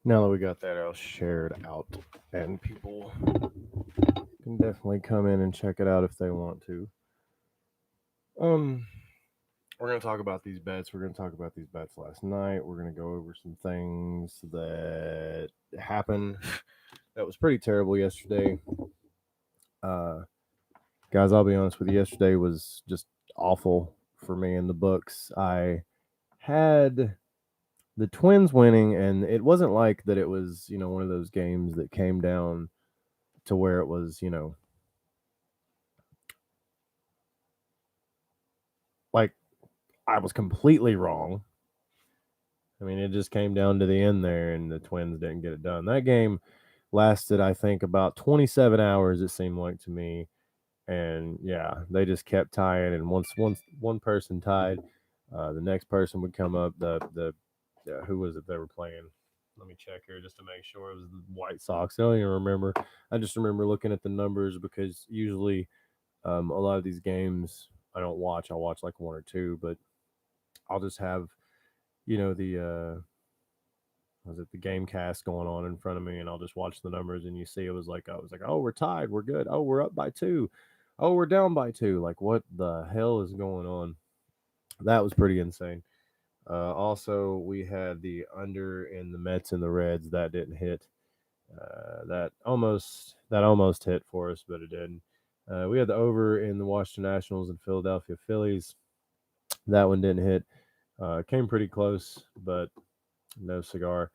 Now that we got that all shared out, and people can definitely come in and check it out if they want to. Um, we're gonna talk about these bets. We're gonna talk about these bets last night. We're gonna go over some things that happened that was pretty terrible yesterday. Uh, guys, I'll be honest with you. Yesterday was just awful for me in the books. I had the Twins winning, and it wasn't like that. It was one of those games that came down to where it was like I was completely wrong. I mean, it just came down to the end there, and the Twins didn't get it done. That game lasted, I think, about 27 hours. It seemed like to me, and yeah, they just kept tying. And once one person tied, the next person would come up. The who was it they were playing? Let me check here just to make sure it was the White Sox. I don't even remember. I just remember looking at the numbers because usually a lot of these games I don't watch. I'll watch like one or two, but I'll just have the was it the game cast going on in front of me, and I'll just watch the numbers, and you see it was like I was like, oh, we're tied, we're good, oh, we're up by two, oh, we're down by two. Like, what the hell is going on? That was pretty insane. Also, we had the under in the Mets and the Reds that didn't hit. That almost hit for us, but it didn't. We had the over in the Washington Nationals and Philadelphia Phillies. That one didn't hit. Came pretty close, but no cigar.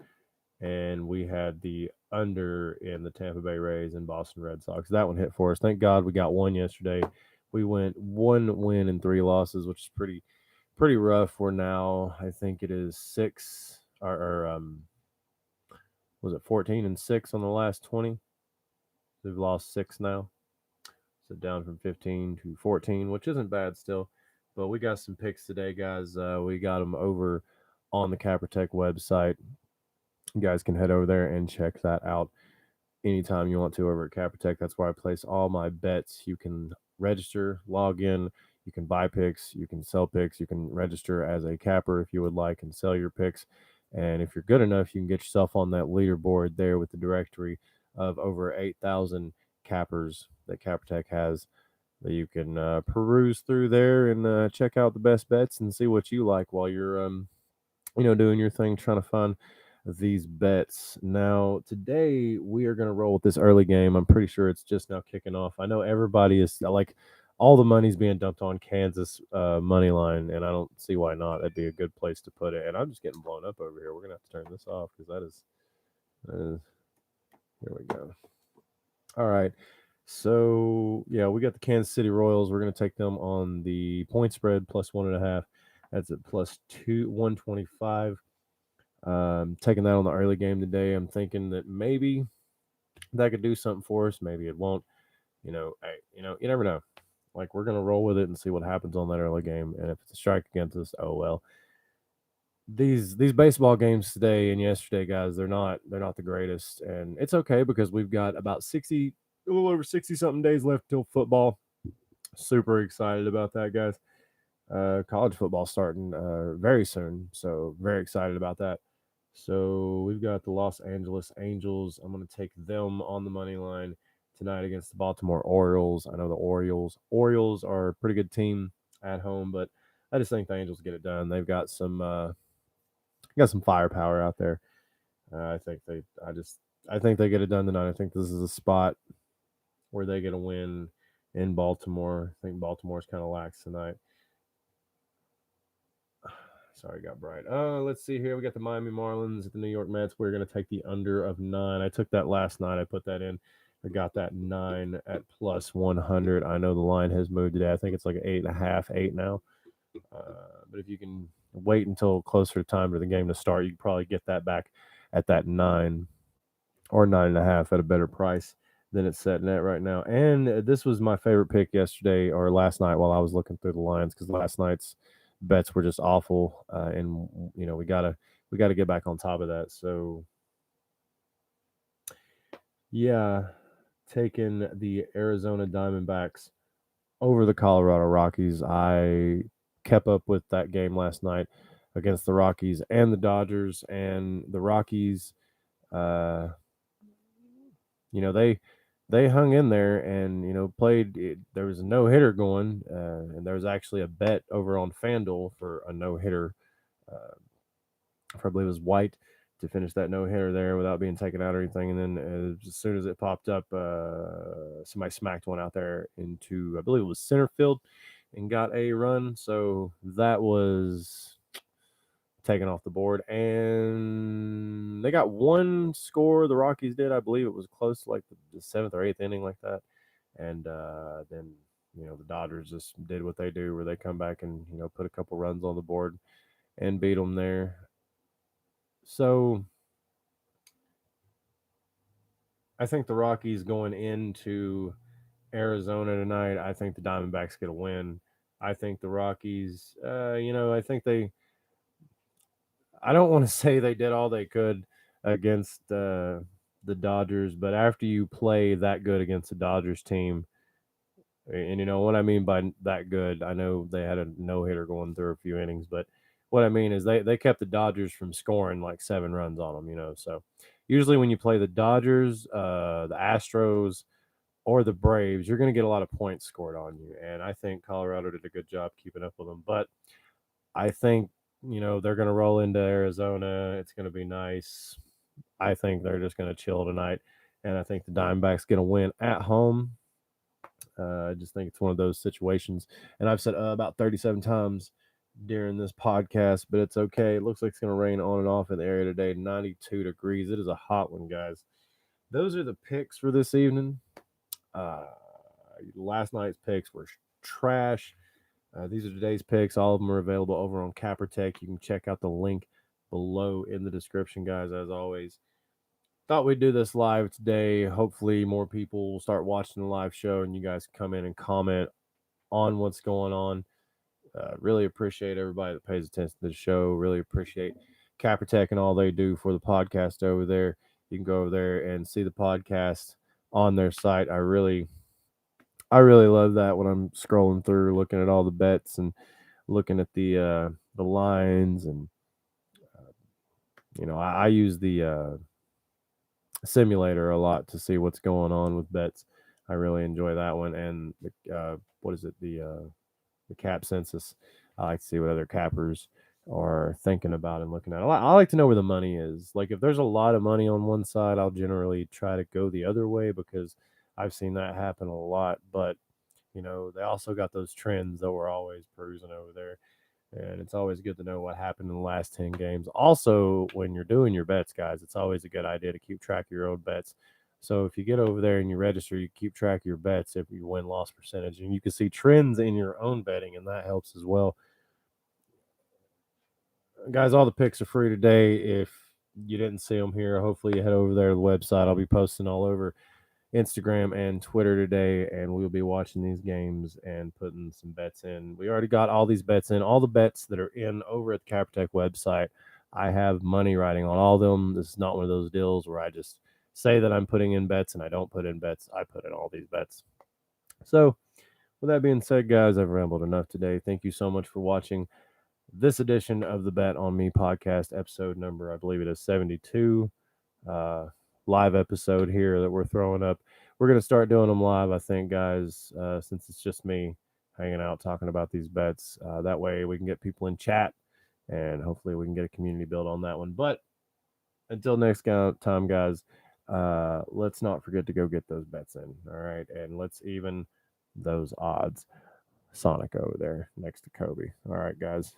And we had the under in the Tampa Bay Rays and Boston Red Sox. That one hit for us. Thank God we got one yesterday. We went one win and three losses, which is pretty rough. We're now, I think it is six or was it 14-6 on the last 20? We've lost six now, so down from 15 to 14, which isn't bad still. But we got some picks today, guys. We got them over on the Caprotech website. You guys can head over there and check that out anytime you want to over at Caprotech. That's where I place all my bets. You can register, log in, you can buy picks, you can sell picks, you can register as a capper if you would like and sell your picks. And if you're good enough, you can get yourself on that leaderboard there with the directory of over 8,000 cappers that Caprotech has that you can peruse through there and check out the best bets and see what you like while you're doing your thing, trying to find these bets. Now, today we are going to roll with this early game. I'm pretty sure it's just now kicking off. I know everybody is like all the money's being dumped on Kansas money line, and I don't see why not. That'd be a good place to put it. And I'm just getting blown up over here. We're gonna have to turn this off because that is. Here we go. All right. So yeah, we got the Kansas City Royals. We're gonna take them on the point spread plus 1.5. That's at plus 125. Taking that on the early game today. I'm thinking that maybe that could do something for us. Maybe it won't. Hey, you never know. Like, we're gonna roll with it and see what happens on that early game. And if it's a strike against us, oh well. These baseball games today and yesterday, guys, they're not the greatest, and it's okay because we've got about 60, a little over 60 something days left till football. Super excited about that, guys. College football starting very soon, so very excited about that. So we've got the Los Angeles Angels. I'm going to take them on the money line tonight against the Baltimore Orioles. I know the Orioles are a pretty good team at home, but I just think the Angels get it done. They've got some firepower out there. I think they get it done tonight. I think this is a spot where they get a win in Baltimore. I think Baltimore's kind of lax tonight. Sorry, got bright. Let's see here. We got the Miami Marlins at the New York Mets. We're going to take the under of 9. I took that last night. I put that in. I got that 9 at plus 100. I know the line has moved today. I think it's like 8.5, 8 now. But if you can wait until closer time to the game to start, you can probably get that back at that 9 or 9.5 at a better price than it's setting at right now. And this was my favorite pick yesterday or last night while I was looking through the lines because last night's bets were just awful, and we gotta get back on top of that. So yeah, taking the Arizona Diamondbacks over the Colorado Rockies. I kept up with that game last night against the Rockies and the Dodgers, and the Rockies. uh, they hung in there and played. There was a no hitter going, and there was actually a bet over on FanDuel for a no hitter. Uh, I believe it was White to finish that no hitter there without being taken out or anything. And then as soon as it popped up, somebody smacked one out there into, I believe it was center field, and got a run. So that was taken off the board. And they got one score, the Rockies did. I believe it was close to like the seventh or eighth inning, like that. And then, the Dodgers just did what they do, where they come back and, put a couple runs on the board and beat them there. So I think the Rockies going into Arizona tonight, I think the Diamondbacks get a win. I think the Rockies, I think I don't want to say they did all they could against the Dodgers, but after you play that good against the Dodgers team, and what I mean by that good, I know they had a no hitter going through a few innings, but what I mean is they kept the Dodgers from scoring like 7 runs on them. So usually when you play the Dodgers, the Astros, or the Braves, you're going to get a lot of points scored on you. And I think Colorado did a good job keeping up with them. But I think, they're going to roll into Arizona. It's going to be nice. I think they're just going to chill tonight. And I think the Diamondbacks going to win at home. I just think it's one of those situations. And I've said about 37 times during this podcast, but it's okay. It looks like it's going to rain on and off in the area today. 92 degrees. It is a hot one, guys. Those are the picks for this evening. Last night's picks were trash. These are today's picks. All of them are available over on Capper Tech. You can check out the link below in the description, guys, as always. Thought we'd do this live today. Hopefully, more people will start watching the live show and you guys come in and comment on what's going on. Really appreciate everybody that pays attention to the show. Really appreciate Capper Tech and all they do for the podcast over there. You can go over there and see the podcast on their site. I really love that when I'm scrolling through, looking at all the bets and looking at the lines, and I use the simulator a lot to see what's going on with bets. I really enjoy that one, and what is it, the cap census. I like to see what other cappers are thinking about and looking at. I like to know where the money is. Like if there's a lot of money on one side, I'll generally try to go the other way because I've seen that happen a lot. But they also got those trends that we're always perusing over there. And it's always good to know what happened in the last 10 games. Also, when you're doing your bets, guys, it's always a good idea to keep track of your own bets. So if you get over there and you register, you keep track of your bets if you win loss percentage, and you can see trends in your own betting, and that helps as well. Guys, all the picks are free today. If you didn't see them here, hopefully you head over there to the website. I'll be posting all over Instagram and Twitter today, and we'll be watching these games and putting some bets in. We already got all these bets in, all the bets that are in over at the Capper Tech website. I have money riding on all of them. This is not one of those deals where I just say that I'm putting in bets and I don't put in bets. I put in all these bets. So, with that being said, guys, I've rambled enough today. Thank you so much for watching this edition of the Bet on Me podcast, episode number, I believe it is 72. Live episode here that we're throwing up. We're going to start doing them live, I think, guys, since it's just me hanging out talking about these bets. That way we can get people in chat and hopefully we can get a community build on that one. But until next time, guys, let's not forget to go get those bets in. All right. And let's even those odds. Sonic over there next to Kobe. All right, guys.